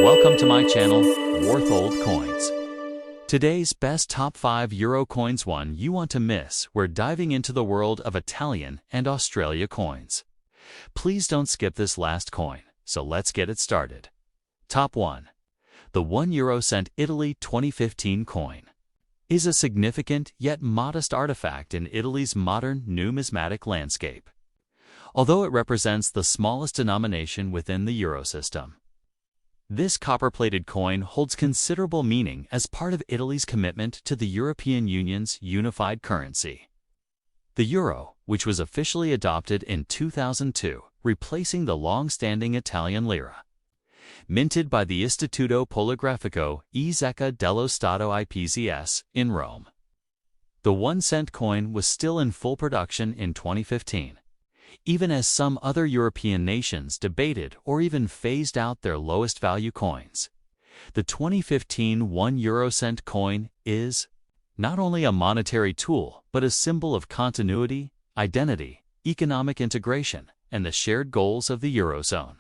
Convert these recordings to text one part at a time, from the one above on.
Welcome to my channel, Worth Old Coins. Today's best top 5 Euro coins one you want to miss. We're diving into the world of Italian and Australia coins. Please don't skip this last coin, so let's get it started. Top 1. The €1 Italy 2015 coin is a significant yet modest artifact in Italy's modern numismatic landscape. Although it represents the smallest denomination within the euro system, this copper-plated coin holds considerable meaning as part of Italy's commitment to the European Union's unified currency. The euro, which was officially adopted in 2002, replacing the long-standing Italian lira. Minted by the Istituto Poligrafico e Zecca dello Stato IPZS in Rome. The 1-cent coin was still in full production in 2015. Even as some other European nations debated or even phased out their lowest value coins. The 2015 €1 coin is not only a monetary tool, but a symbol of continuity, identity, economic integration, and the shared goals of the Eurozone.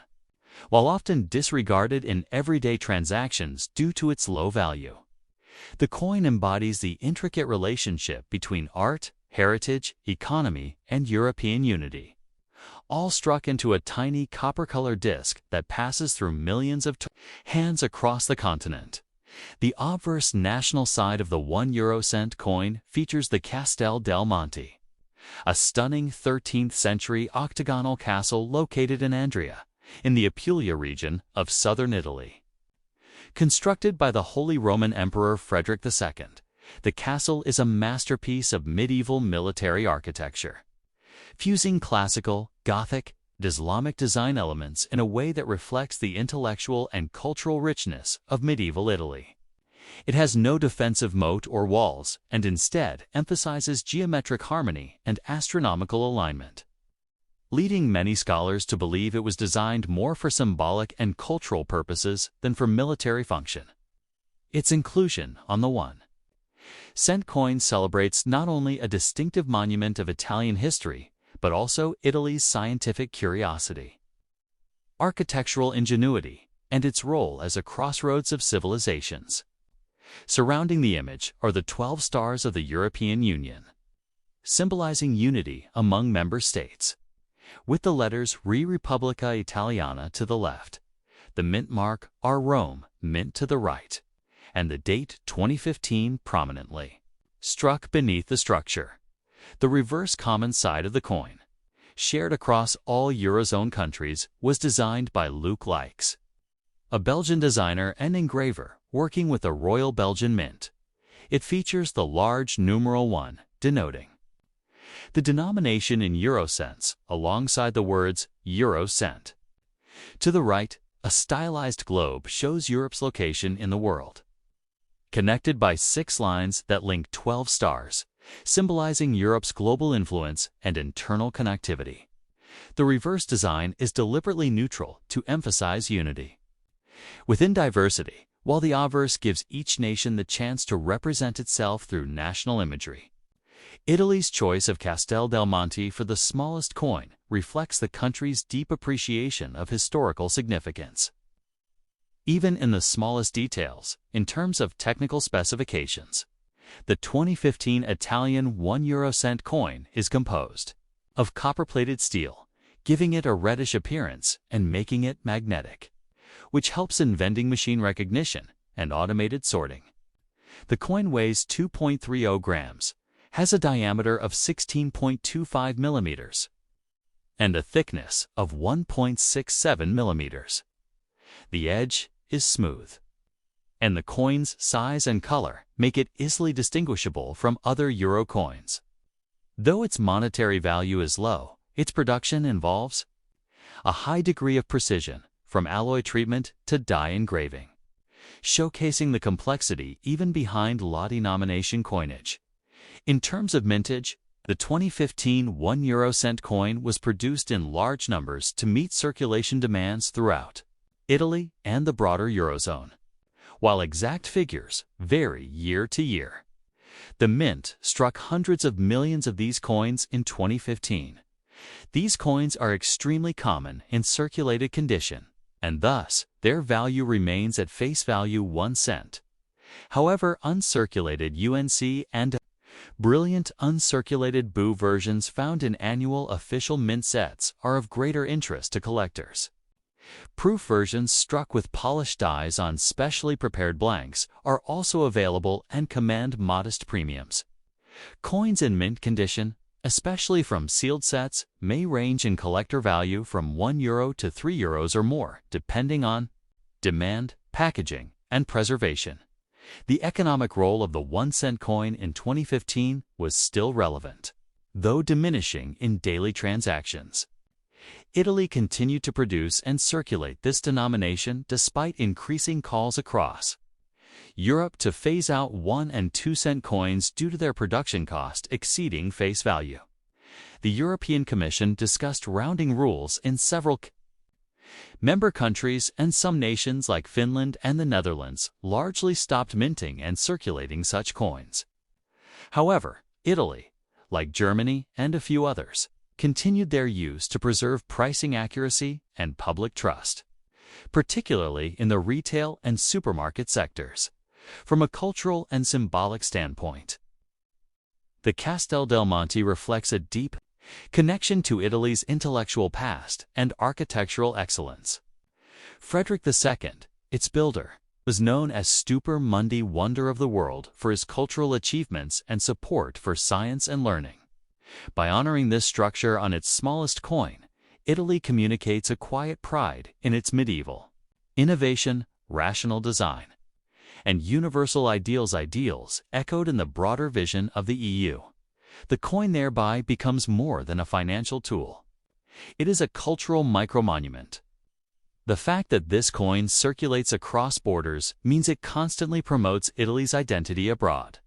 While often disregarded in everyday transactions due to its low value, the coin embodies the intricate relationship between art, heritage, economy, and European unity, all struck into a tiny copper-colored disc that passes through millions of hands across the continent. The obverse national side of the €1 coin features the Castel del Monte, a stunning 13th-century octagonal castle located in Andria, in the Apulia region of southern Italy. Constructed by the Holy Roman Emperor Frederick II, the castle is a masterpiece of medieval military architecture, fusing classical, Gothic, and Islamic design elements in a way that reflects the intellectual and cultural richness of medieval Italy. It has no defensive moat or walls, and instead emphasizes geometric harmony and astronomical alignment, leading many scholars to believe it was designed more for symbolic and cultural purposes than for military function. Its inclusion on the 1-cent coin celebrates not only a distinctive monument of Italian history, but also Italy's scientific curiosity, architectural ingenuity, and its role as a crossroads of civilizations. Surrounding the image are the 12 stars of the European Union, symbolizing unity among member states, with the letters Re Repubblica Italiana to the left, the mint mark R Rome mint to the right, and the date 2015 prominently struck beneath the structure. The reverse common side of the coin, shared across all Eurozone countries, was designed by Luc Likes, a Belgian designer and engraver working with the Royal Belgian Mint. It features the large numeral 1, denoting the denomination in euro cents alongside the words euro cent. To the right, a stylized globe shows Europe's location in the world, connected by 6 lines that link 12 stars, symbolizing Europe's global influence and internal connectivity. The reverse design is deliberately neutral to emphasize unity within diversity, while the obverse gives each nation the chance to represent itself through national imagery. Italy's choice of Castel del Monte for the smallest coin reflects the country's deep appreciation of historical significance. Even in the smallest details, in terms of technical specifications, the 2015 Italian €1 coin is composed of copper-plated steel, giving it a reddish appearance and making it magnetic, which helps in vending machine recognition and automated sorting. The coin weighs 2.30 grams, has a diameter of 16.25 millimeters, and a thickness of 1.67 millimeters. The edge is smooth, and the coin's size and color make it easily distinguishable from other euro coins. Though its monetary value is low, its production involves a high degree of precision, from alloy treatment to die engraving, showcasing the complexity even behind low-denomination coinage. In terms of mintage, the 2015 €1 coin was produced in large numbers to meet circulation demands throughout Italy and the broader Eurozone, while exact figures vary year to year. The Mint struck hundreds of millions of these coins in 2015. These coins are extremely common in circulated condition, and thus their value remains at face value 1 cent. However, uncirculated UNC and brilliant uncirculated BU versions found in annual official mint sets are of greater interest to collectors. Proof versions struck with polished dies on specially prepared blanks are also available and command modest premiums. Coins in mint condition, especially from sealed sets, may range in collector value from €1 to €3 or more, depending on demand, packaging, and preservation. The economic role of the 1-cent coin in 2015 was still relevant, though diminishing in daily transactions. Italy continued to produce and circulate this denomination despite increasing calls across Europe to phase out 1 and 2-cent coins due to their production cost exceeding face value. The European Commission discussed rounding rules in several member countries, and some nations like Finland and the Netherlands largely stopped minting and circulating such coins. However, Italy, like Germany and a few others, continued their use to preserve pricing accuracy and public trust, particularly in the retail and supermarket sectors. From a cultural and symbolic standpoint, the Castel del Monte reflects a deep connection to Italy's intellectual past and architectural excellence. Frederick II, its builder, was known as Stupor Mundi, Wonder of the World, for his cultural achievements and support for science and learning. By honoring this structure on its smallest coin, Italy communicates a quiet pride in its medieval innovation, rational design, and universal ideals echoed in the broader vision of the EU. The coin thereby becomes more than a financial tool. It is a cultural micromonument. The fact that this coin circulates across borders means it constantly promotes Italy's identity abroad,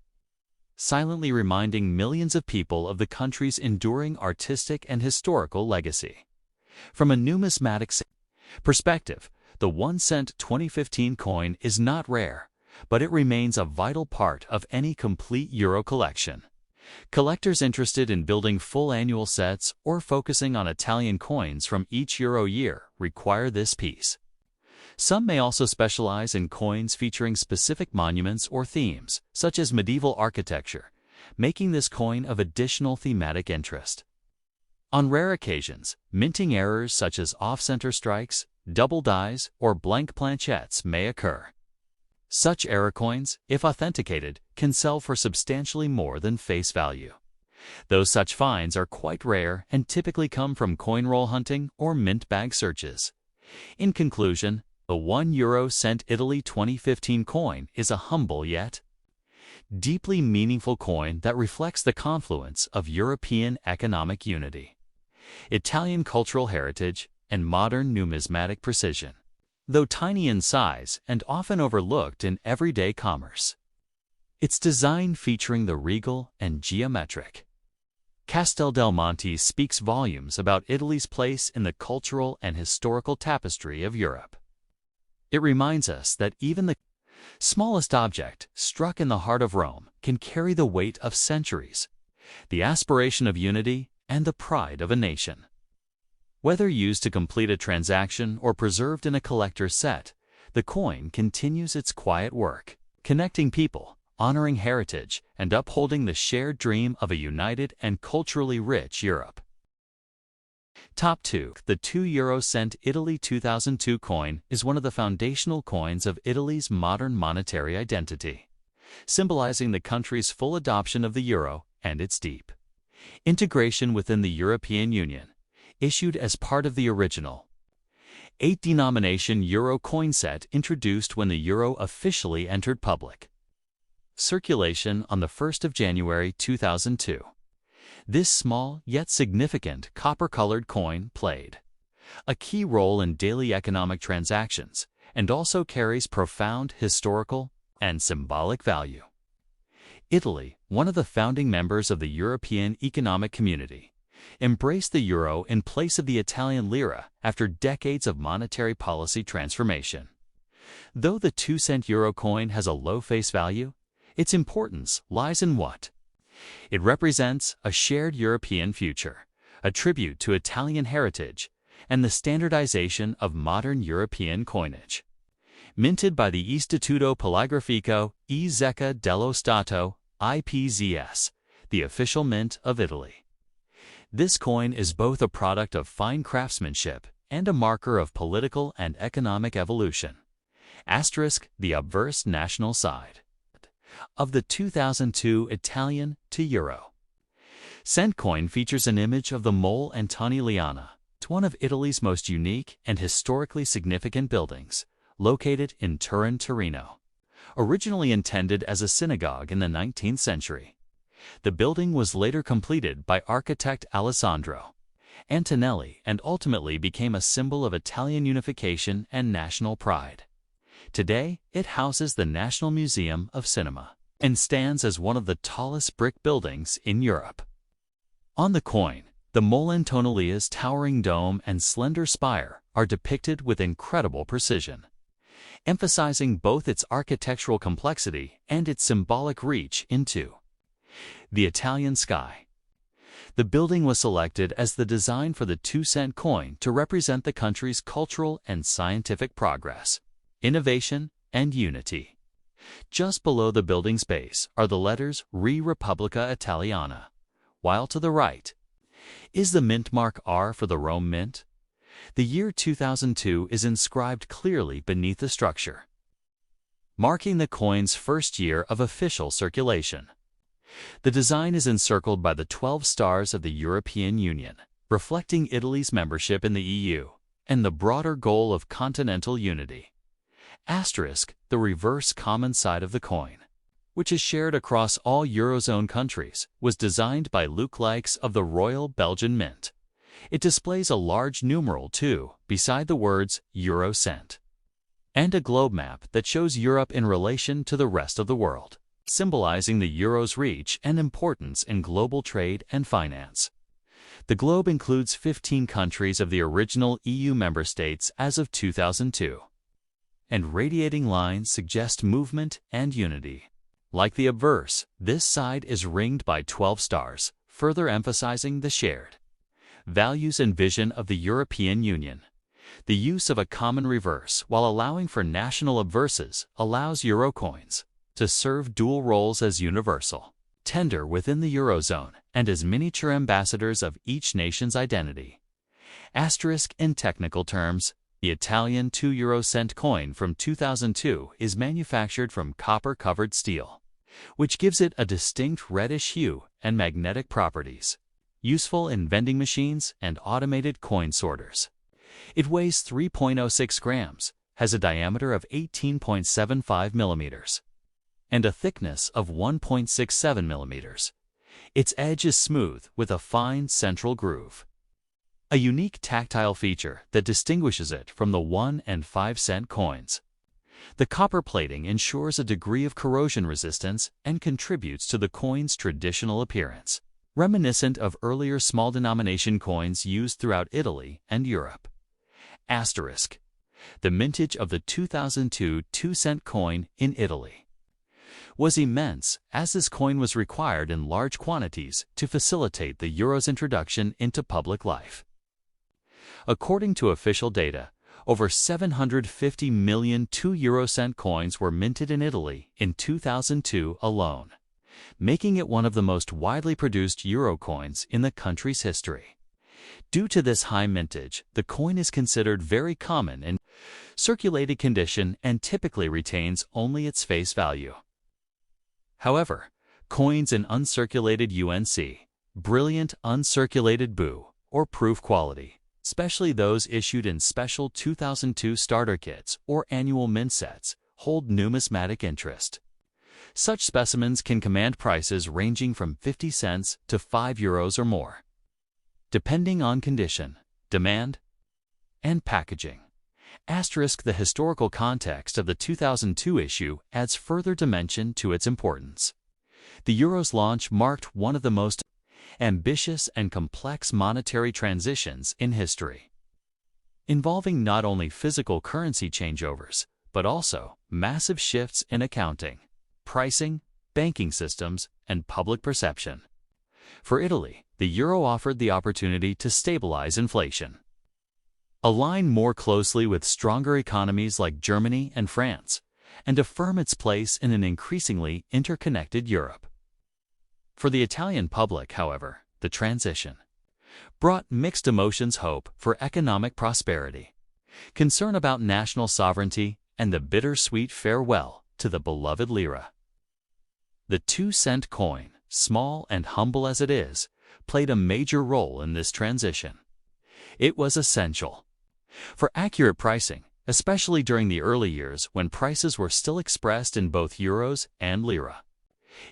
silently reminding millions of people of the country's enduring artistic and historical legacy. From a numismatics perspective, the 1-cent 2015 coin is not rare, but it remains a vital part of any complete euro collection. Collectors interested in building full annual sets or focusing on Italian coins from each euro year require this piece. Some may also specialize in coins featuring specific monuments or themes, such as medieval architecture, making this coin of additional thematic interest. On rare occasions, minting errors such as off-center strikes, double dies, or blank planchettes may occur. Such error coins, if authenticated, can sell for substantially more than face value. Though such finds are quite rare and typically come from coin roll hunting or mint bag searches. In conclusion, the €1 Italy 2015 coin is a humble yet deeply meaningful coin that reflects the confluence of European economic unity, Italian cultural heritage, and modern numismatic precision. Though tiny in size and often overlooked in everyday commerce, its design featuring the regal and geometric Castel del Monte speaks volumes about Italy's place in the cultural and historical tapestry of Europe. It reminds us that even the smallest object struck in the heart of Rome can carry the weight of centuries, the aspiration of unity, and the pride of a nation. Whether used to complete a transaction or preserved in a collector's set, the coin continues its quiet work, connecting people, honoring heritage, and upholding the shared dream of a united and culturally rich Europe. Top 2. The €2 Italy 2002 coin is one of the foundational coins of Italy's modern monetary identity, symbolizing the country's full adoption of the euro and its deep integration within the European Union. Issued as part of the original 8-denomination euro coin set introduced when the euro officially entered public circulation on the 1st of January 2002. This small yet significant copper-colored coin played a key role in daily economic transactions and also carries profound historical and symbolic value. Italy, one of the founding members of the European Economic Community, embraced the euro in place of the Italian lira after decades of monetary policy transformation. Though the 2-cent euro coin has a low face value, its importance lies in what it represents: a shared European future, a tribute to Italian heritage, and the standardization of modern European coinage. Minted by the Istituto Poligrafico e Zecca dello Stato, IPZS, the official mint of Italy. This coin is both a product of fine craftsmanship and a marker of political and economic evolution. Asterisk the obverse national side of the 2002 Italian to Euro cent coin features an image of the Mole Antoniana, one of Italy's most unique and historically significant buildings, located in Turin, Torino. Originally intended as a synagogue in the 19th century, the building was later completed by architect Alessandro Antonelli and ultimately became a symbol of Italian unification and national pride. Today, it houses the National Museum of Cinema and stands as one of the tallest brick buildings in Europe. On the coin, the Mole Antonellia's towering dome and slender spire are depicted with incredible precision, emphasizing both its architectural complexity and its symbolic reach into the Italian sky. The building was selected as the design for the 2-cent coin to represent the country's cultural and scientific progress, innovation, and unity. Just below the building's base are the letters Re Repubblica Italiana, while to the right is the mint mark R for the Rome Mint. The year 2002 is inscribed clearly beneath the structure, marking the coin's first year of official circulation. The design is encircled by the 12 stars of the European Union, reflecting Italy's membership in the EU and the broader goal of continental unity. Asterisk the reverse common side of the coin, which is shared across all Eurozone countries, was designed by Luc Likes of the Royal Belgian Mint. It displays a large numeral 2 beside the words Euro cent, and a globe map that shows Europe in relation to the rest of the world, symbolizing the euro's reach and importance in global trade and finance. The globe includes 15 countries of the original EU member states as of 2002, and radiating lines suggest movement and unity. Like the obverse, this side is ringed by 12 stars, further emphasizing the shared values and vision of the European Union. The use of a common reverse while allowing for national obverses allows euro coins to serve dual roles as universal tender within the Eurozone and as miniature ambassadors of each nation's identity. Asterisk in technical terms, the Italian 2 euro cent coin from 2002 is manufactured from copper-covered steel, which gives it a distinct reddish hue and magnetic properties, useful in vending machines and automated coin sorters. It weighs 3.06 grams, has a diameter of 18.75 millimeters, and a thickness of 1.67 millimeters. Its edge is smooth with a fine central groove, a unique tactile feature that distinguishes it from the 1 and 5 cent coins. The copper plating ensures a degree of corrosion resistance and contributes to the coin's traditional appearance, reminiscent of earlier small denomination coins used throughout Italy and Europe. Asterisk the mintage of the 2002 2-cent coin in Italy was immense, as this coin was required in large quantities to facilitate the euro's introduction into public life. According to official data, over 750 million 2 euro cent coins were minted in Italy in 2002 alone, making it one of the most widely produced euro coins in the country's history. Due to this high mintage, the coin is considered very common in circulated condition and typically retains only its face value. However, coins in uncirculated UNC, brilliant uncirculated BU, or proof quality, especially those issued in special 2002 starter kits or annual mint sets, hold numismatic interest. Such specimens can command prices ranging from 50 cents to 5 euros or more, depending on condition, demand, and packaging. Asterisk the historical context of the 2002 issue adds further dimension to its importance. The euro's launch marked one of the most ambitious and complex monetary transitions in history, involving not only physical currency changeovers, but also massive shifts in accounting, pricing, banking systems, and public perception. For Italy, the euro offered the opportunity to stabilize inflation, align more closely with stronger economies like Germany and France, and affirm its place in an increasingly interconnected Europe. For the Italian public, however, the transition brought mixed emotions: hope for economic prosperity, concern about national sovereignty, and the bittersweet farewell to the beloved lira. The 2-cent coin, small and humble as it is, played a major role in this transition. It was essential for accurate pricing, especially during the early years when prices were still expressed in both euros and lira.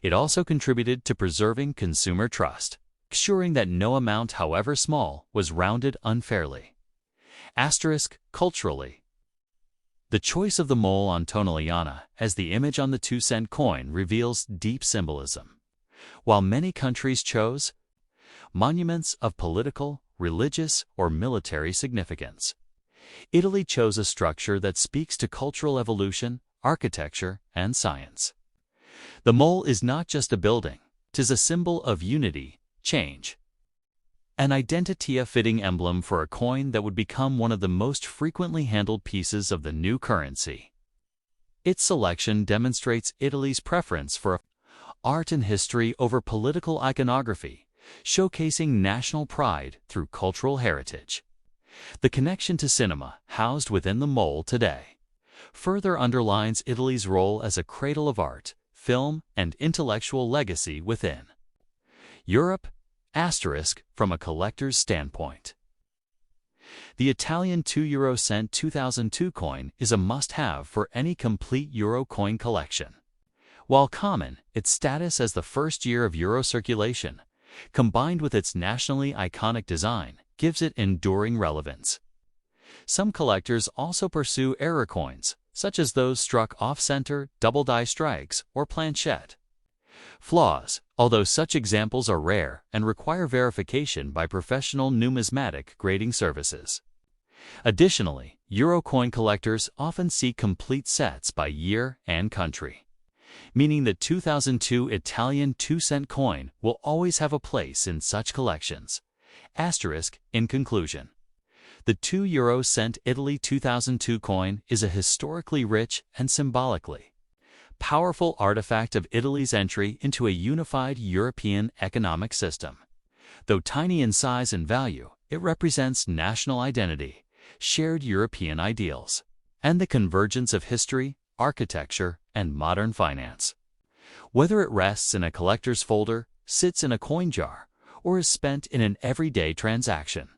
It also contributed to preserving consumer trust, ensuring that no amount, however small, was rounded unfairly. Culturally, the choice of the mole on Tonaliana as the image on the 2-cent coin reveals deep symbolism. While many countries chose monuments of political, religious, or military significance, Italy chose a structure that speaks to cultural evolution, architecture, and science. The mole is not just a building, 'tis a symbol of unity, change, an identity-fitting emblem for a coin that would become one of the most frequently handled pieces of the new currency. Its selection demonstrates Italy's preference for art and history over political iconography, showcasing national pride through cultural heritage. The connection to cinema, housed within the mole today, further underlines Italy's role as a cradle of art, film, and intellectual legacy within Europe. From a collector's standpoint, the Italian €2 2002 coin is a must-have for any complete euro coin collection. While common, its status as the first year of euro circulation, combined with its nationally iconic design, gives it enduring relevance. Some collectors also pursue error coins, such as those struck off-center, double-die strikes, or planchette. Flaws, although such examples are rare and require verification by professional numismatic grading services. Additionally, euro coin collectors often seek complete sets by year and country, meaning the 2002 Italian 2-cent coin will always have a place in such collections. In conclusion, the €2 Italy 2002 coin is a historically rich and symbolically powerful artifact of Italy's entry into a unified European economic system. Though tiny in size and value, it represents national identity, shared European ideals, and the convergence of history, architecture, and modern finance. Whether it rests in a collector's folder, sits in a coin jar, or is spent in an everyday transaction,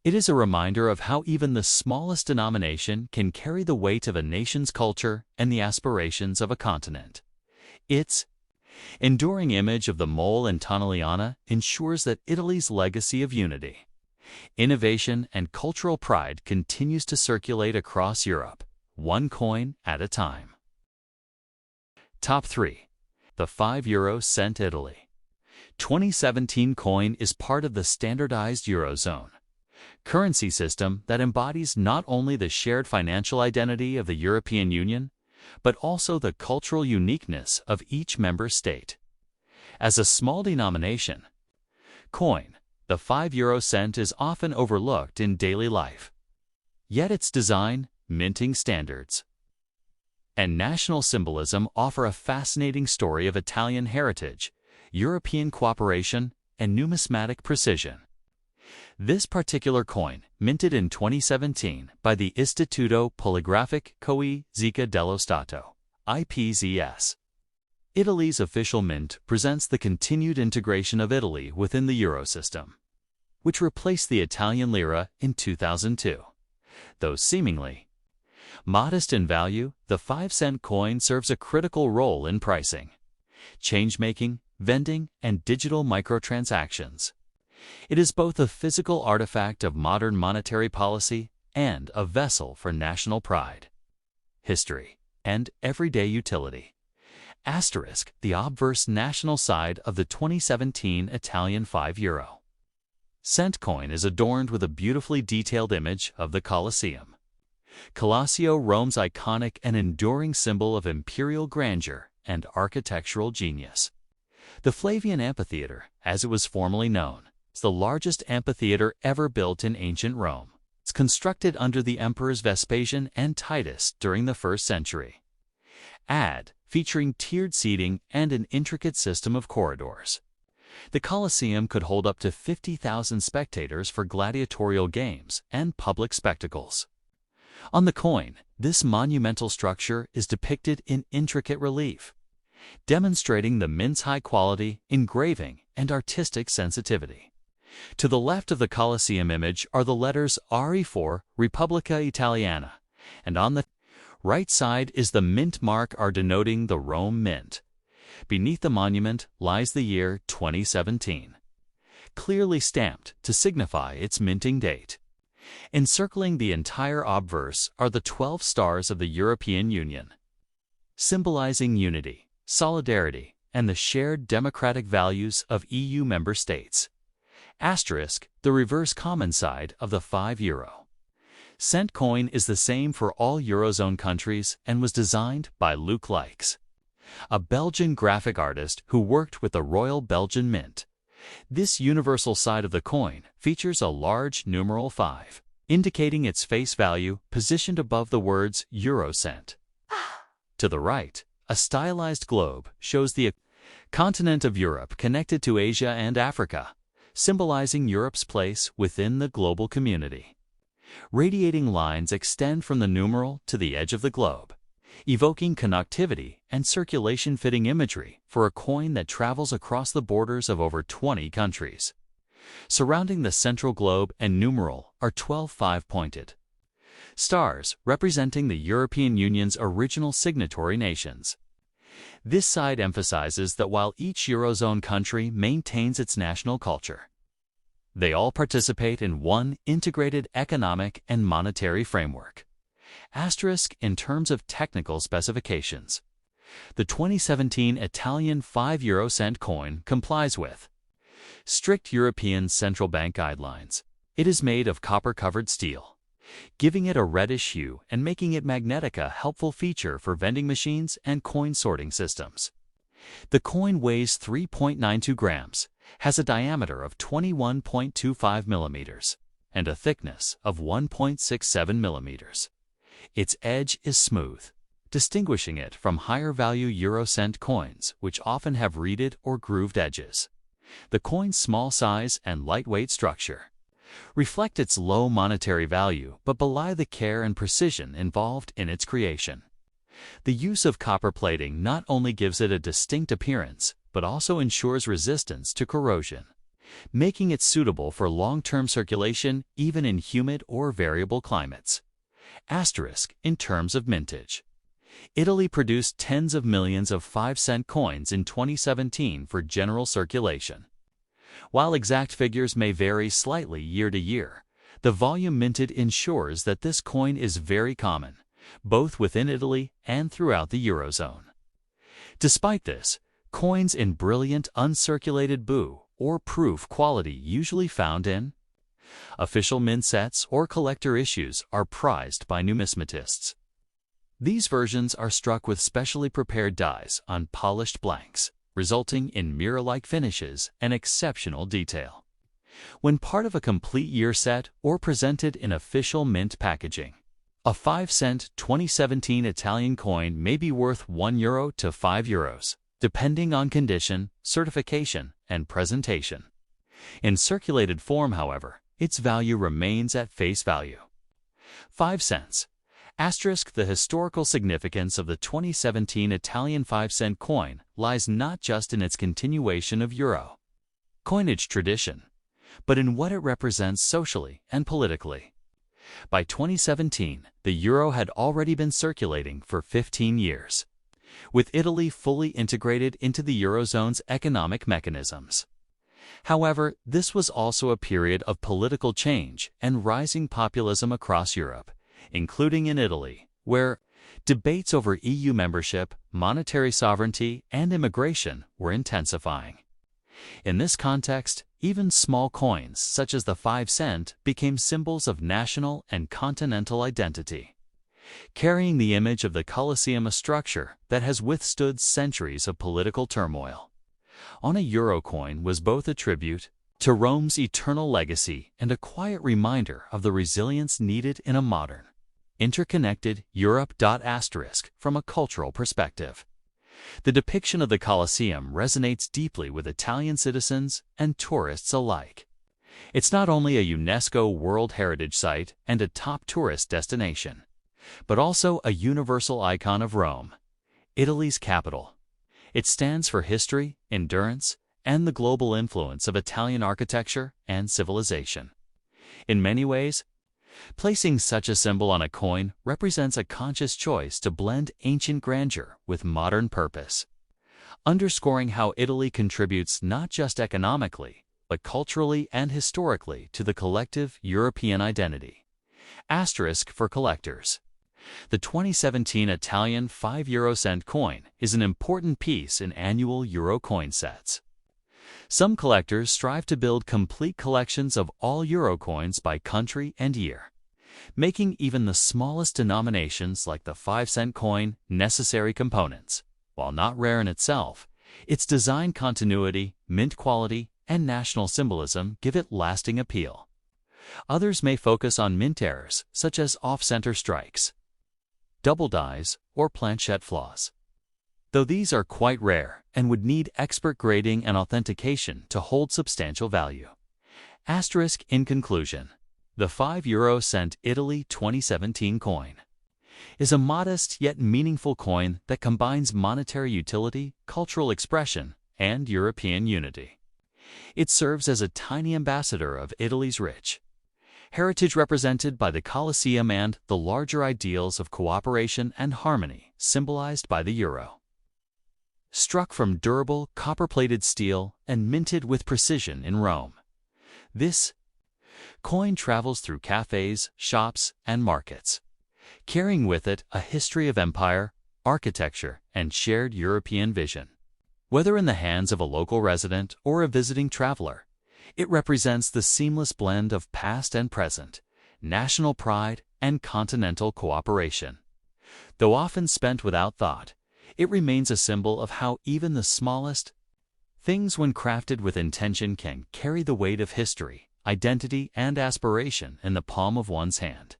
it is a reminder of how even the smallest denomination can carry the weight of a nation's culture and the aspirations of a continent. Its enduring image of the mole in Tonaliana ensures that Italy's legacy of unity, innovation, and cultural pride continues to circulate across Europe, one coin at a time. Top 3. The €5 Italy 2017 coin is part of the standardized Eurozone currency system that embodies not only the shared financial identity of the European Union, but also the cultural uniqueness of each member state. As a small denomination coin, the €5 is often overlooked in daily life. Yet its design, minting standards, and national symbolism offer a fascinating story of Italian heritage, European cooperation, and numismatic precision. This particular coin, minted in 2017 by the Istituto Poligrafico Zika dello Stato, IPZS, Italy's official mint, presents the continued integration of Italy within the euro system, which replaced the Italian lira in 2002. Though seemingly modest in value, the 5-cent coin serves a critical role in pricing, change-making, vending, and digital microtransactions. It is both a physical artifact of modern monetary policy and a vessel for national pride, history, and everyday utility. The obverse national side of the 2017 Italian €5 coin is adorned with a beautifully detailed image of the Colosseum. Rome's iconic and enduring symbol of imperial grandeur and architectural genius. The Flavian Amphitheater, as it was formerly known, is the largest amphitheater ever built in ancient Rome. constructed under the emperors Vespasian and Titus during the 1st century. Featuring tiered seating and an intricate system of corridors. The Colosseum could hold up to 50,000 spectators for gladiatorial games and public spectacles. On the coin, this monumental structure is depicted in intricate relief, demonstrating the mint's high quality, engraving, and artistic sensitivity. To the left of the Colosseum image are the letters RE for Repubblica Italiana, and on the right side is the mint mark R denoting the Rome Mint. Beneath the monument lies the year 2017, clearly stamped to signify its minting date. Encircling the entire obverse are the 12 stars of the European Union, symbolizing unity, solidarity, and the shared democratic values of EU member states. The reverse common side of the €5 coin is the same for all Eurozone countries and was designed by Luc Lykes, a Belgian graphic artist who worked with the Royal Belgian Mint. This universal side of the coin features a large numeral 5, indicating its face value positioned above the words Eurocent. To the right, a stylized globe shows the continent of Europe connected to Asia and Africa, symbolizing Europe's place within the global community. Radiating lines extend from the numeral to the edge of the globe, evoking connectivity and circulation-fitting imagery for a coin that travels across the borders of over 20 countries. Surrounding the central globe and numeral are 12 five-pointed stars representing the European Union's original signatory nations. This side emphasizes that while each Eurozone country maintains its national culture, they all participate in one integrated economic and monetary framework. In terms of technical specifications, the 2017 Italian €5 coin complies with strict European Central Bank guidelines. It is made of copper-covered steel, giving it a reddish hue and making it magnetic a helpful feature for vending machines and coin sorting systems. The coin weighs 3.92 grams, has a diameter of 21.25 millimeters, and a thickness of 1.67 millimeters. Its edge is smooth, distinguishing it from higher-value Eurocent coins, which often have reeded or grooved edges. The coin's small size and lightweight structure reflect its low monetary value but belie the care and precision involved in its creation. The use of copper plating not only gives it a distinct appearance, but also ensures resistance to corrosion, making it suitable for long-term circulation even in humid or variable climates. In terms of mintage, Italy produced tens of millions of 5-cent coins in 2017 for general circulation. While exact figures may vary slightly year to year, the volume minted ensures that this coin is very common, both within Italy and throughout the Eurozone. Despite this, coins in brilliant uncirculated BU or proof quality usually found in official mint sets or collector issues are prized by numismatists. These versions are struck with specially prepared dies on polished blanks, resulting in mirror-like finishes and exceptional detail. When part of a complete year set or presented in official mint packaging, a 5-cent 2017 Italian coin may be worth €1 to €5, depending on condition, certification, and presentation. In circulated form, however, its value remains at face value. 5 cents. The historical significance of the 2017 Italian 5-cent coin lies not just in its continuation of euro coinage tradition, but in what it represents socially and politically. By 2017, the euro had already been circulating for 15 years, with Italy fully integrated into the Eurozone's economic mechanisms. However, this was also a period of political change and rising populism across Europe, including in Italy, where debates over EU membership, monetary sovereignty, and immigration were intensifying. In this context, even small coins such as the 5-cent became symbols of national and continental identity, carrying the image of the Colosseum, a structure that has withstood centuries of political turmoil. On a euro coin was both a tribute, to Rome's eternal legacy and a quiet reminder of the resilience needed in a modern, interconnected Europe. From a cultural perspective, the depiction of the Colosseum resonates deeply with Italian citizens and tourists alike. It's not only a UNESCO World Heritage Site and a top tourist destination, but also a universal icon of Rome, Italy's capital. It stands for history, endurance, and the global influence of Italian architecture and civilization. In many ways, placing such a symbol on a coin represents a conscious choice to blend ancient grandeur with modern purpose, underscoring how Italy contributes not just economically, but culturally and historically to the collective European identity. Asterisk for collectors. The 2017 Italian €5 coin is an important piece in annual euro coin sets. Some collectors strive to build complete collections of all euro coins by country and year, making even the smallest denominations like the 5-cent coin necessary components. While not rare in itself, its design continuity, mint quality, and national symbolism give it lasting appeal. Others may focus on mint errors, such as off-center strikes, double dies, or planchette flaws. Though these are quite rare and would need expert grading and authentication to hold substantial value. Asterisk in conclusion, the €5 Italy 2017 coin is a modest yet meaningful coin that combines monetary utility, cultural expression, and European unity. It serves as a tiny ambassador of Italy's rich heritage, represented by the Colosseum and the larger ideals of cooperation and harmony symbolized by the euro. Struck from durable, copper-plated steel and minted with precision in Rome, this coin travels through cafes, shops, and markets, carrying with it a history of empire, architecture, and shared European vision. Whether in the hands of a local resident or a visiting traveler, it represents the seamless blend of past and present, national pride, and continental cooperation. Though often spent without thought, it remains a symbol of how even the smallest things, when crafted with intention, can carry the weight of history, identity, and aspiration in the palm of one's hand.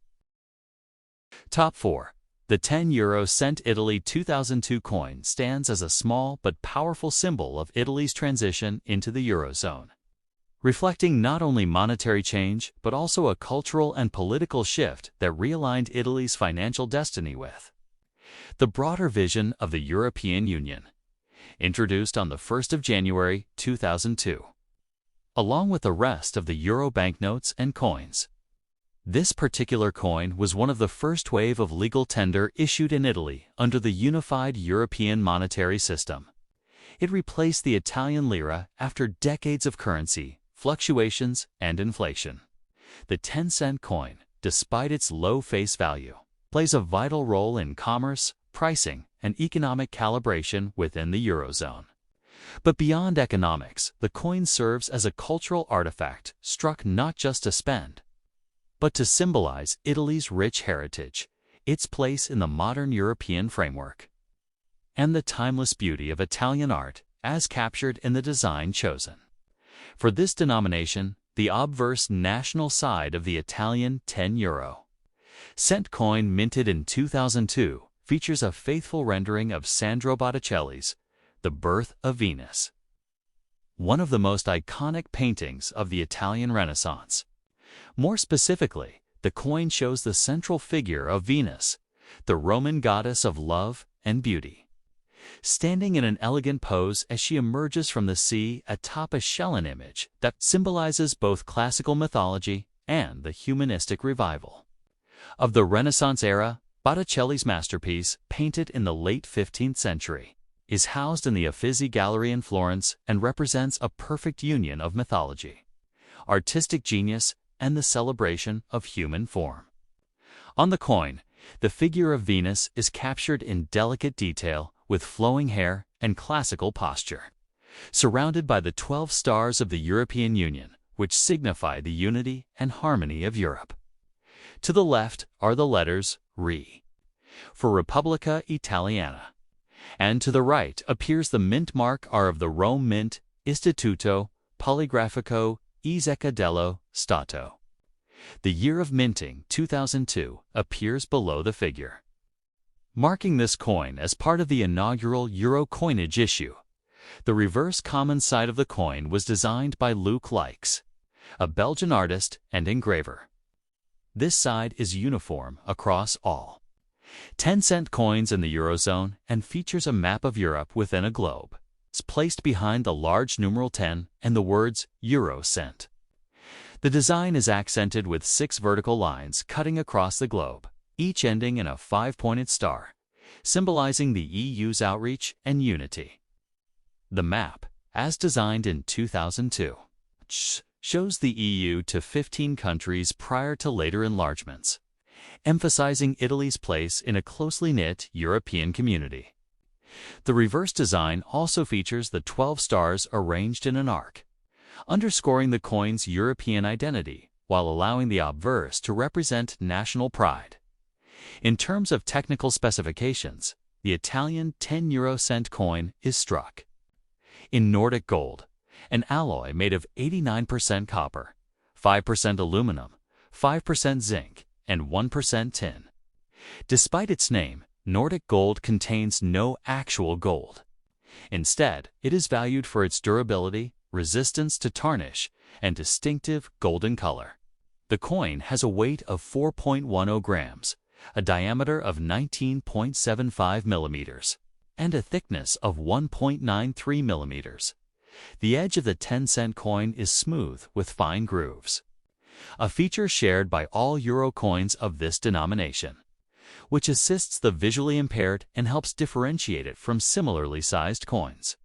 Top 4. The €10 Italy 2002 coin stands as a small but powerful symbol of Italy's transition into the Eurozone, reflecting not only monetary change but also a cultural and political shift that realigned Italy's financial destiny with the broader vision of the European Union, introduced on the 1st of January 2002. Along with the rest of the euro banknotes and coins, this particular coin was one of the first wave of legal tender issued in Italy under the unified European monetary system. It replaced the Italian lira after decades of currency fluctuations and inflation. The 10-cent coin, despite its low face value, plays a vital role in commerce, pricing, and economic calibration within the Eurozone. But beyond economics, the coin serves as a cultural artifact struck not just to spend, but to symbolize Italy's rich heritage, its place in the modern European framework, and the timeless beauty of Italian art as captured in the design chosen. For this denomination, the obverse national side of the Italian €10 coin minted in 2002 features a faithful rendering of Sandro Botticelli's The Birth of Venus, one of the most iconic paintings of the Italian Renaissance. More specifically, the coin shows the central figure of Venus, the Roman goddess of love and beauty, standing in an elegant pose as she emerges from the sea atop a Schelin image that symbolizes both classical mythology and the humanistic revival of the Renaissance era. Botticelli's masterpiece, painted in the late 15th century, is housed in the Uffizi Gallery in Florence and represents a perfect union of mythology, artistic genius, and the celebration of human form. On the coin, the figure of Venus is captured in delicate detail with flowing hair and classical posture, surrounded by the 12 stars of the European Union, which signify the unity and harmony of Europe. To the left are the letters RE for Repubblica Italiana, and to the right appears the mint mark R of the Rome Mint Istituto Poligrafico Eseca dello Stato. The year of minting, 2002, appears below the figure. Marking this coin as part of the inaugural Euro coinage issue. The reverse common side of the coin was designed by Luc Likes, a Belgian artist and engraver. This side is uniform across all 10-cent coins in the Eurozone and features a map of Europe within a globe. It's placed behind the large numeral 10 and the words Euro cent. The design is accented with 6 vertical lines cutting across the globe, each ending in a 5-pointed star, symbolizing the EU's outreach and unity. The map, as designed in 2002, shows the EU to 15 countries prior to later enlargements, emphasizing Italy's place in a closely knit European community. The reverse design also features the 12 stars arranged in an arc, underscoring the coin's European identity while allowing the obverse to represent national pride. In terms of technical specifications, the Italian 10 euro cent coin is struck in Nordic gold, an alloy made of 89% copper, 5% aluminum, 5% zinc, and 1% tin. Despite its name, Nordic gold contains no actual gold. Instead, it is valued for its durability, resistance to tarnish, and distinctive golden color. The coin has a weight of 4.10 grams, a diameter of 19.75 millimeters, and a thickness of 1.93 millimeters. The edge of the 10-cent coin is smooth with fine grooves, a feature shared by all euro coins of this denomination, which assists the visually impaired and helps differentiate it from similarly sized coins.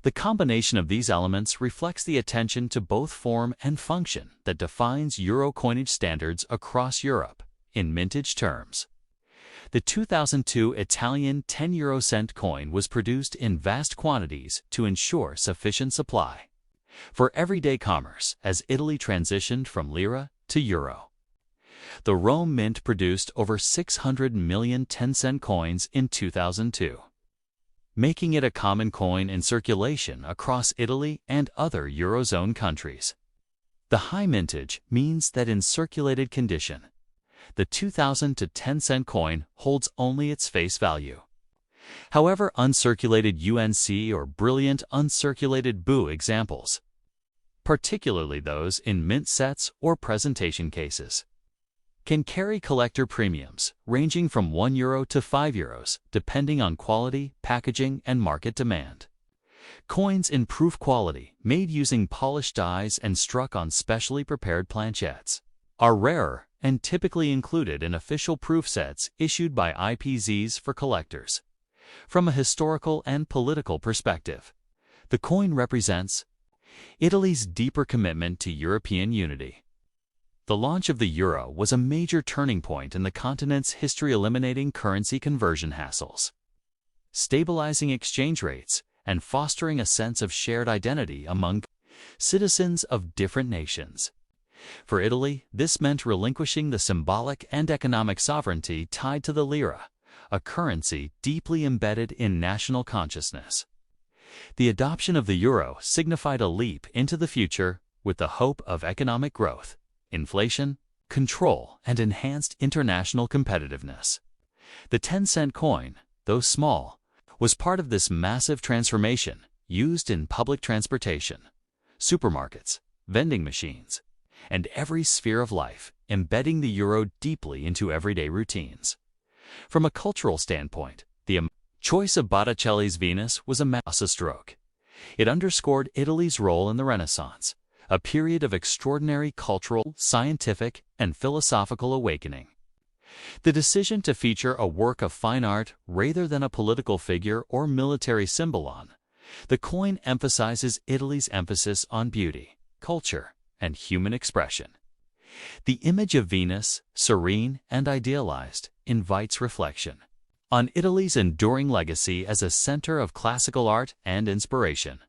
The combination of these elements reflects the attention to both form and function that defines euro coinage standards across Europe in mintage terms. The 2002 Italian 10 euro cent coin was produced in vast quantities to ensure sufficient supply for everyday commerce as Italy transitioned from lira to euro. The Rome Mint produced over 600 million 10-cent coins in 2002, making it a common coin in circulation across Italy and other Eurozone countries. The high mintage means that in circulated condition, the 2000 to 10-cent coin holds only its face value. However, uncirculated UNC or brilliant uncirculated BU examples, particularly those in mint sets or presentation cases, can carry collector premiums ranging from €1 to €5 depending on quality, packaging, and market demand. Coins in proof quality, made using polished dies and struck on specially prepared planchettes, are rarer and typically included in official proof sets issued by IPZs for collectors. From a historical and political perspective, the coin represents Italy's deeper commitment to European unity. The launch of the euro was a major turning point in the continent's history, eliminating currency conversion hassles, stabilizing exchange rates, and fostering a sense of shared identity among citizens of different nations. For Italy, this meant relinquishing the symbolic and economic sovereignty tied to the lira, a currency deeply embedded in national consciousness. The adoption of the euro signified a leap into the future with the hope of economic growth, inflation control, and enhanced international competitiveness. The 10-cent coin, though small, was part of this massive transformation, used in public transportation, supermarkets, vending machines, and every sphere of life, embedding the euro deeply into everyday routines. From a cultural standpoint, the choice of Botticelli's Venus was a masterstroke. It underscored Italy's role in the Renaissance, a period of extraordinary cultural, scientific, and philosophical awakening. The decision to feature a work of fine art rather than a political figure or military symbol on the coin emphasizes Italy's emphasis on beauty, culture, and human expression. The image of Venus, serene and idealized, invites reflection on Italy's enduring legacy as a center of classical art and inspiration.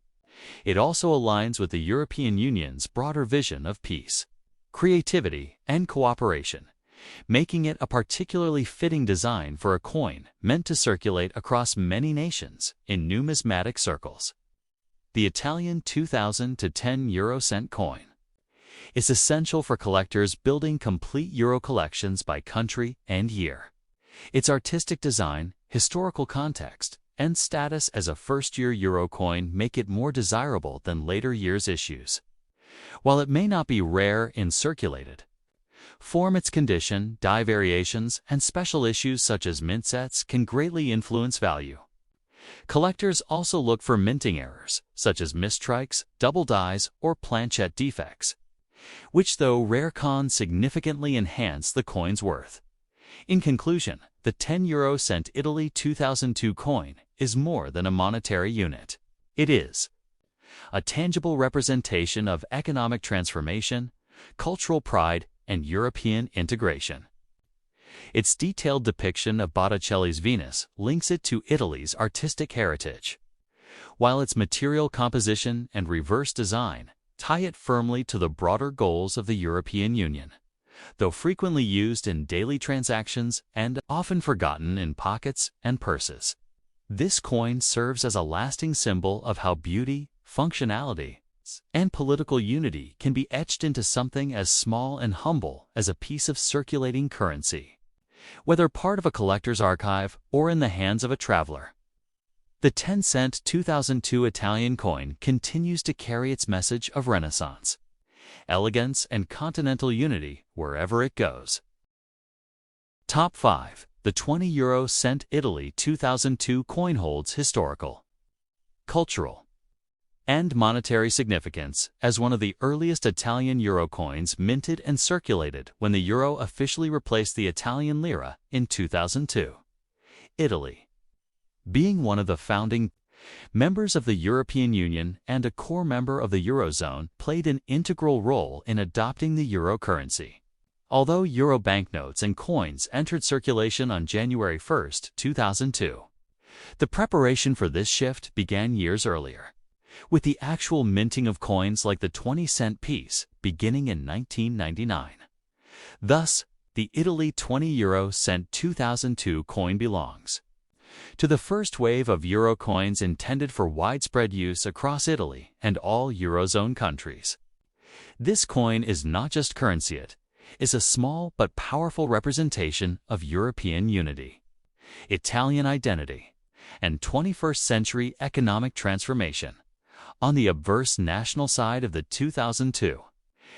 It also aligns with the European Union's broader vision of peace, creativity, and cooperation, making it a particularly fitting design for a coin meant to circulate across many nations in numismatic circles. The Italian 2000 to 10 euro cent coin. It's essential for collectors building complete Euro collections by country and year. Its artistic design, historical context, and status as a first-year Euro coin make it more desirable than later years' issues. While it may not be rare in circulated form, its condition, die variations, and special issues such as mint sets can greatly influence value. Collectors also look for minting errors, such as mistrikes, double dies, or planchette defects, which, though rare, can significantly enhance the coin's worth. In conclusion, the 10 euro cent Italy 2002 coin is more than a monetary unit. It is a tangible representation of economic transformation, cultural pride, and European integration. Its detailed depiction of Botticelli's Venus links it to Italy's artistic heritage, while its material composition and reverse design tie it firmly to the broader goals of the European Union. Though frequently used in daily transactions and often forgotten in pockets and purses, this coin serves as a lasting symbol of how beauty, functionality, and political unity can be etched into something as small and humble as a piece of circulating currency, whether part of a collector's archive or in the hands of a traveler. The 10-cent 2002 Italian coin continues to carry its message of Renaissance, elegance, and continental unity wherever it goes. Top 5. The 20 euro cent Italy 2002 coin holds historical, cultural, and monetary significance as one of the earliest Italian euro coins minted and circulated when the euro officially replaced the Italian lira in 2002. Italy, being one of the founding members of the European Union and a core member of the Eurozone, played an integral role in adopting the euro currency. Although euro banknotes and coins entered circulation on January 1, 2002, the preparation for this shift began years earlier, with the actual minting of coins like the 20-cent piece beginning in 1999. Thus, the Italy 20 euro cent 2002 coin belongs to the first wave of euro coins intended for widespread use across Italy and all Eurozone countries. This coin is not just currency, it is a small but powerful representation of European unity, Italian identity, and 21st-century economic transformation. On the obverse national side of the 2002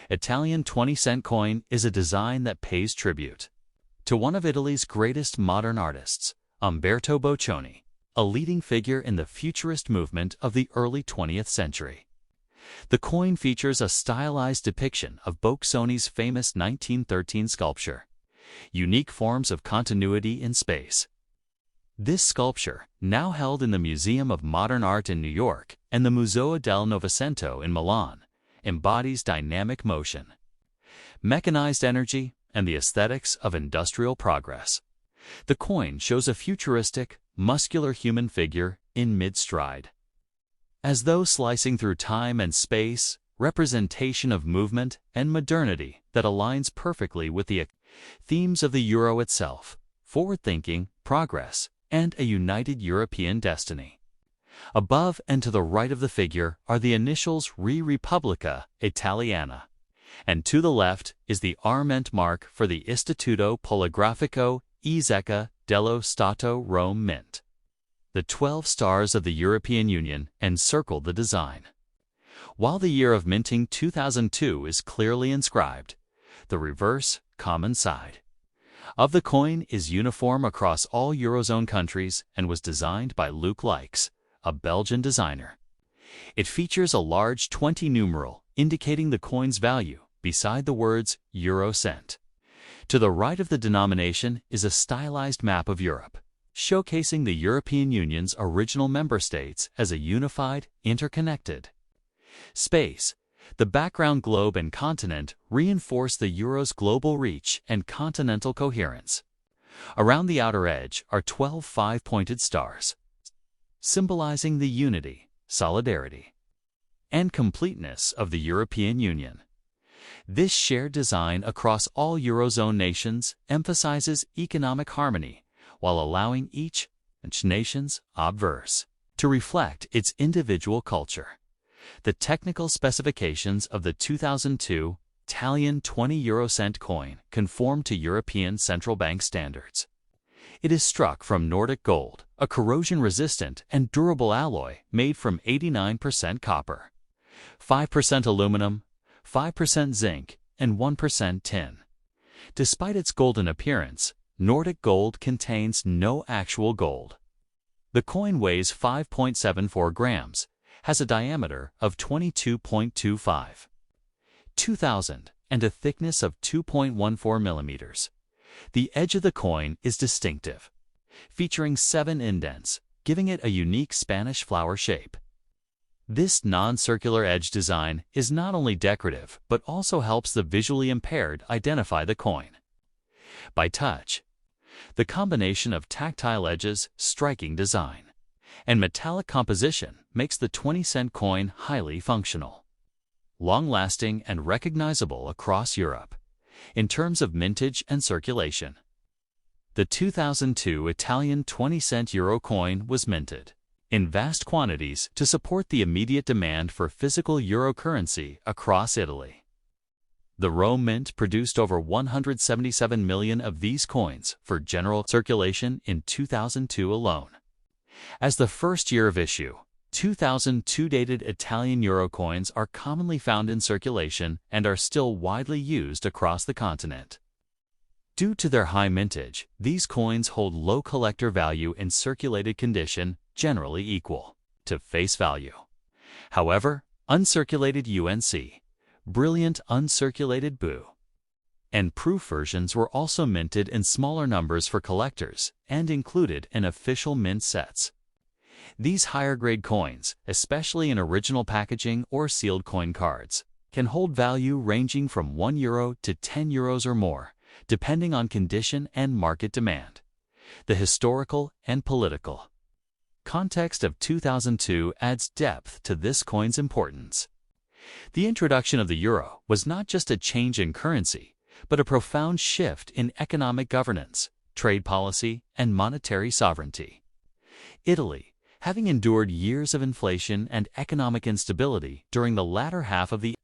Italian 20-cent coin is a design that pays tribute to one of Italy's greatest modern artists, Umberto Boccioni, a leading figure in the futurist movement of the early 20th century. The coin features a stylized depiction of Boccioni's famous 1913 sculpture, Unique Forms of Continuity in Space. This sculpture, now held in the Museum of Modern Art in New York and the Museo del Novecento in Milan, embodies dynamic motion, mechanized energy, and the aesthetics of industrial progress. The coin shows a futuristic, muscular human figure in mid-stride, as though slicing through time and space, representation of movement and modernity that aligns perfectly with the themes of the euro itself: forward-thinking, progress, and a united European destiny. Above and to the right of the figure are the initials Re Repubblica Italiana, and to the left is the arment mark for the Istituto Poligrafico e Zecca dello Stato Rome Mint. The 12 stars of the European Union encircle the design. While the year of minting 2002 is clearly inscribed, the reverse, common side, of the coin is uniform across all Eurozone countries and was designed by Luc Likes, a Belgian designer. It features a large 20 numeral indicating the coin's value beside the words euro cent. To the right of the denomination is a stylized map of Europe, showcasing the European Union's original member states as a unified, interconnected space. The background globe and continent reinforce the euro's global reach and continental coherence. Around the outer edge are 12 five-pointed stars, symbolizing the unity, solidarity, and completeness of the European Union. This shared design across all Eurozone nations emphasizes economic harmony while allowing each nation's obverse to reflect its individual culture. The technical specifications of the 2002 Italian 20 euro cent coin conform to European central bank standards. It is struck from Nordic gold, a corrosion-resistant and durable alloy made from 89% copper, 5% aluminum, 5% zinc, and 1% tin. Despite its golden appearance, Nordic gold contains no actual gold. The coin weighs 5.74 grams, has a diameter of 22.25, 2000, and a thickness of 2.14 millimeters. The edge of the coin is distinctive, featuring 7 indents, giving it a unique Spanish flower shape. This non-circular edge design is not only decorative but also helps the visually impaired identify the coin by touch. The combination of tactile edges, striking design, and metallic composition makes the 20-cent coin highly functional, long-lasting, and recognizable across Europe. In terms of mintage and circulation, the 2002 Italian 20-cent euro coin was minted in vast quantities to support the immediate demand for physical euro currency across Italy. The Rome Mint produced over 177 million of these coins for general circulation in 2002 alone. As the first year of issue, 2002 dated Italian euro coins are commonly found in circulation and are still widely used across the continent. Due to their high mintage, these coins hold low collector value in circulated condition, generally equal to face value. However, uncirculated UNC, brilliant uncirculated BU, and proof versions were also minted in smaller numbers for collectors and included in official mint sets. These higher-grade coins, especially in original packaging or sealed coin cards, can hold value ranging from €1 to €10 or more, depending on condition and market demand. The historical and political context of 2002 adds depth to this coin's importance. The introduction of the euro was not just a change in currency, but a profound shift in economic governance, trade policy, and monetary sovereignty. Italy, having endured years of inflation and economic instability during the latter half of the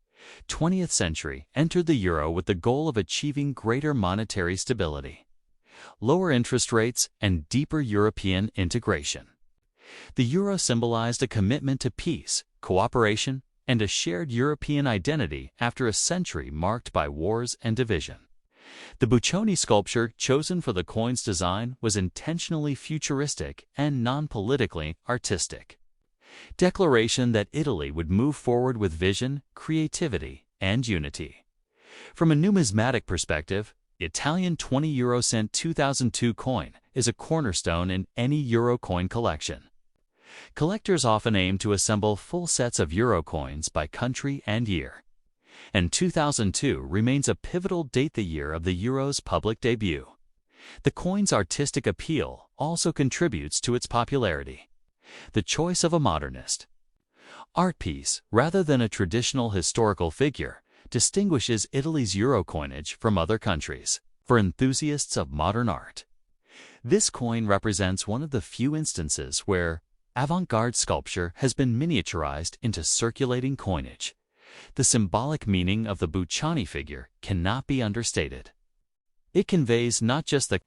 20th century, entered the euro with the goal of achieving greater monetary stability, lower interest rates, and deeper European integration. The euro symbolized a commitment to peace, cooperation, and a shared European identity after a century marked by wars and division. The Buccioni sculpture chosen for the coin's design was intentionally futuristic and non-politically artistic. Declaration that Italy would move forward with vision, creativity, and unity. From a numismatic perspective, the Italian 20 euro cent 2002 coin is a cornerstone in any euro coin collection. Collectors often aim to assemble full sets of euro coins by country and year, and 2002 remains a pivotal date, the year of the euro's public debut. The coin's artistic appeal also contributes to its popularity. The choice of a modernist art piece rather than a traditional historical figure distinguishes Italy's euro coinage from other countries. For enthusiasts of modern art, this coin represents one of the few instances where avant-garde sculpture has been miniaturized into circulating coinage. The symbolic meaning of the Buccioni figure cannot be understated. It conveys not just the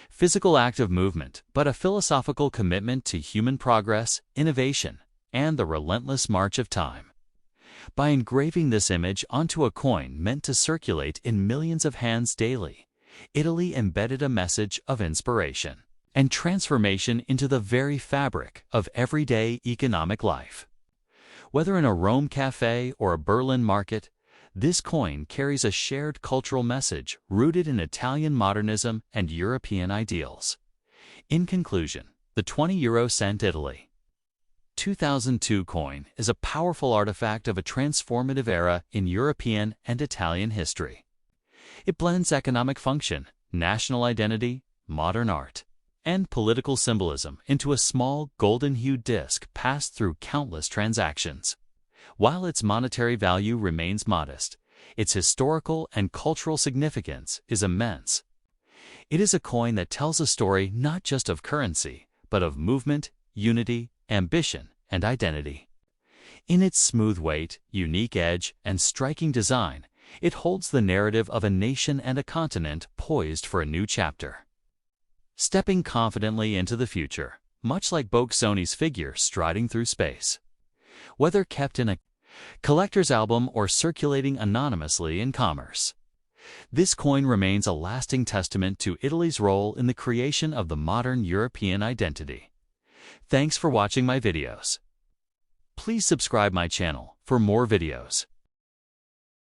physical act of movement, but a philosophical commitment to human progress, innovation, and the relentless march of time. By engraving this image onto a coin meant to circulate in millions of hands daily, Italy embedded a message of inspiration and transformation into the very fabric of everyday economic life. Whether in a Rome cafe or a Berlin market, this coin carries a shared cultural message rooted in Italian modernism and European ideals. In conclusion, the 20 euro cent Italy 2002 coin is a powerful artifact of a transformative era in European and Italian history. It blends economic function, national identity, modern art, and political symbolism into a small, golden-hued disc passed through countless transactions. While its monetary value remains modest, its historical and cultural significance is immense. It is a coin that tells a story not just of currency, but of movement, unity, ambition, and identity. In its smooth weight, unique edge, and striking design, It holds the narrative of a nation and a continent poised for a new chapter. Stepping confidently into the future, much like Boksoni's figure striding through space. Whether kept in a collector's album or circulating anonymously in commerce, this coin remains a lasting testament to Italy's role in the creation of the modern European identity. Thanks for watching my videos. Please subscribe my channel for more videos.